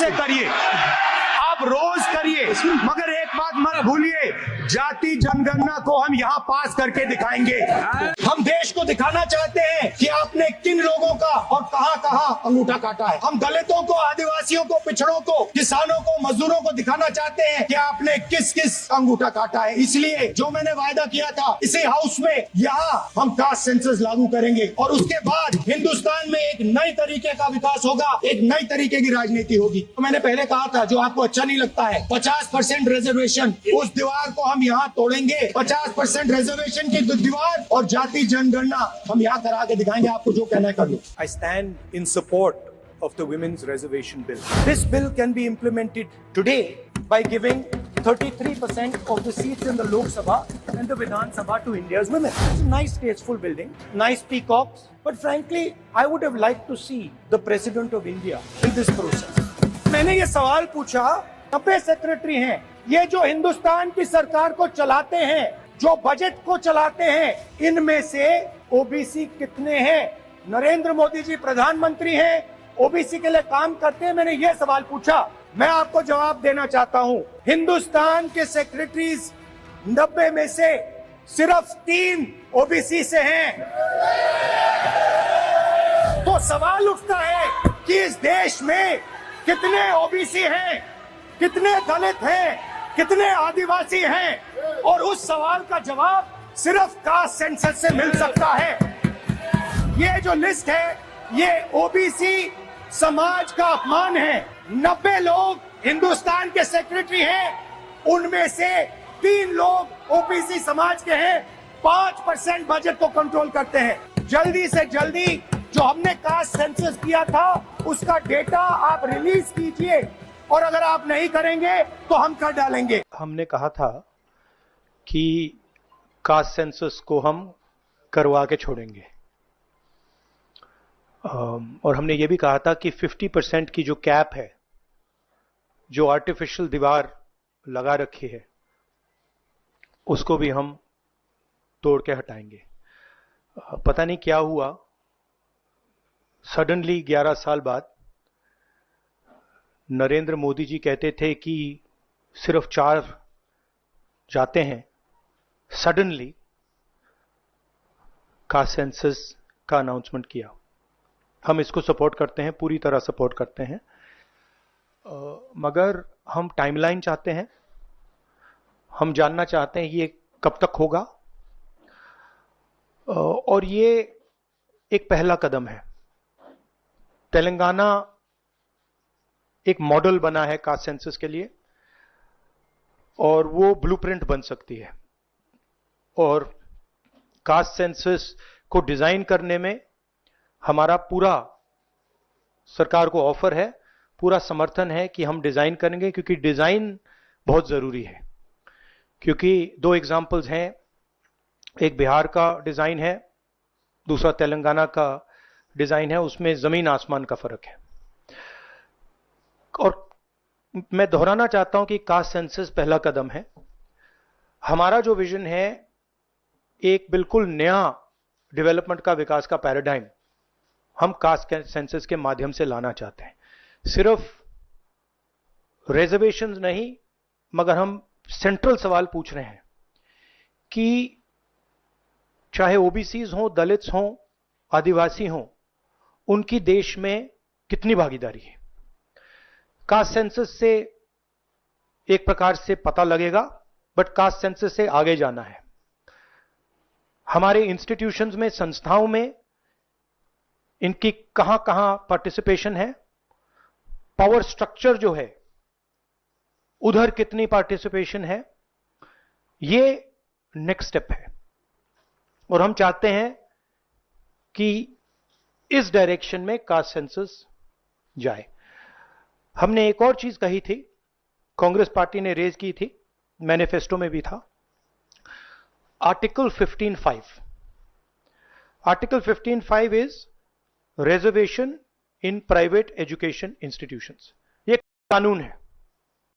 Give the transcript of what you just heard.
से करिए, आप रोज करिए, मगर एक बात मत भूलिए, जाति जनगणना को हम यहाँ पास करके दिखाएंगे। हम देश को दिखाना चाहते हैं कि आपने किन लोगों का और कहां कहां अंगूठा काटा है। हम दलितों को, आदिवासियों को, पिछड़ों को, किसानों को, मजदूरों को दिखाना चाहते हैं कि आपने किस किस अंगूठा काटा है। इसलिए जो मैंने वायदा किया था, इसी हाउस में यहाँ हम कास्ट सेंसस लागू करेंगे और उसके बाद हिंदुस्तान में एक नई तरीके का विकास होगा, एक नई तरीके की राजनीति होगी। तो मैंने पहले कहा था, जो आपको अच्छा नहीं लगता है, 50% रिजर्वेशन, उस दीवार को हम यहाँ तोड़ेंगे। 50% रिजर्वेशन की दीवार और जाति जनगणना हम यहाँ करा के दिखाएंगे। आपको जो कहना है कर लो। I stand in support of the women's reservation bill. This bill can be implemented today by giving 33% of the seats in the Lok Sabha and the Vidhan Sabha to India's women. It's a nice, tasteful building, nice peacocks, but frankly, I would have liked to see the President of India in this process. मैंने ये सवाल पूछा, 90 secretary हैं, ये जो हिंदुस्तान की सरकार को चलाते हैं, जो बजट को चलाते हैं, इनमें से ओबीसी कितने हैं? नरेंद्र मोदी जी प्रधानमंत्री हैं, ओबीसी के लिए काम करते हैं। मैंने ये सवाल पूछा, मैं आपको जवाब देना चाहता हूं। हिंदुस्तान के सेक्रेटरीज 90 में से सिर्फ 3 ओबीसी से हैं। तो सवाल उठता है कि इस देश में कितने ओबीसी हैं, कितने दलित हैं, कितने आदिवासी हैं, और उस सवाल का जवाब सिर्फ कास्ट सेंसस से मिल सकता है। ये जो लिस्ट है, ये ओबीसी समाज का अपमान है। 90 लोग हिंदुस्तान के सेक्रेटरी हैं, उनमें से 3 लोग ओबीसी समाज के हैं, 5% बजट को कंट्रोल करते हैं। जल्दी से जल्दी जो हमने कास्ट सेंसस किया था, उसका डेटा आप रिलीज कीजिए, और अगर आप नहीं करेंगे तो हम कर डालेंगे। हमने कहा था कि कास्ट सेंसस को हम करवा के छोड़ेंगे, और हमने ये भी कहा था कि 50% की जो कैप है, जो आर्टिफिशियल दीवार लगा रखी है, उसको भी हम तोड़ के हटाएंगे। पता नहीं क्या हुआ, सडनली 11 साल बाद नरेंद्र मोदी जी कहते थे कि सिर्फ 4 जाते हैं, सडनली कास्ट सेंसस का अनाउंसमेंट किया। हम इसको सपोर्ट करते हैं, पूरी तरह सपोर्ट करते हैं, मगर हम टाइमलाइन चाहते हैं। हम जानना चाहते हैं ये कब तक होगा, और ये एक पहला कदम है। तेलंगाना एक मॉडल बना है कास्ट सेंसस के लिए, और वो ब्लूप्रिंट बन सकती है। और कास्ट सेंसस को डिजाइन करने में हमारा पूरा सरकार को ऑफर है, पूरा समर्थन है कि हम डिजाइन करेंगे, क्योंकि डिजाइन बहुत जरूरी है। क्योंकि 2 एग्जाम्पल्स हैं, एक बिहार का डिजाइन है, दूसरा तेलंगाना का डिजाइन है, उसमें जमीन आसमान का फर्क है। और मैं दोहराना चाहता हूं कि कास्ट सेंसस पहला कदम है। हमारा जो विजन है, एक बिल्कुल नया डेवलपमेंट का, विकास का पैराडाइम हम कास्ट सेंसस के माध्यम से लाना चाहते हैं। सिर्फ रिजर्वेशंस नहीं, मगर हम सेंट्रल सवाल पूछ रहे हैं कि चाहे ओबीसीज हों, दलित्स हों, आदिवासी हों, उनकी देश में कितनी भागीदारी है। कास्ट सेंसस से एक प्रकार से पता लगेगा, बट कास्ट सेंसस से आगे जाना है। हमारे इंस्टीट्यूशंस में, संस्थाओं में इनकी कहां कहां पार्टिसिपेशन है, पावर स्ट्रक्चर जो है उधर कितनी पार्टिसिपेशन है, ये नेक्स्ट स्टेप है। और हम चाहते हैं कि इस डायरेक्शन में कास्ट सेंसस जाए। हमने एक और चीज कही थी, कांग्रेस पार्टी ने रेज की थी, मैनिफेस्टो में भी था, article 15(5). Article 15(5) is reservation in private education institutions. ये कानून है,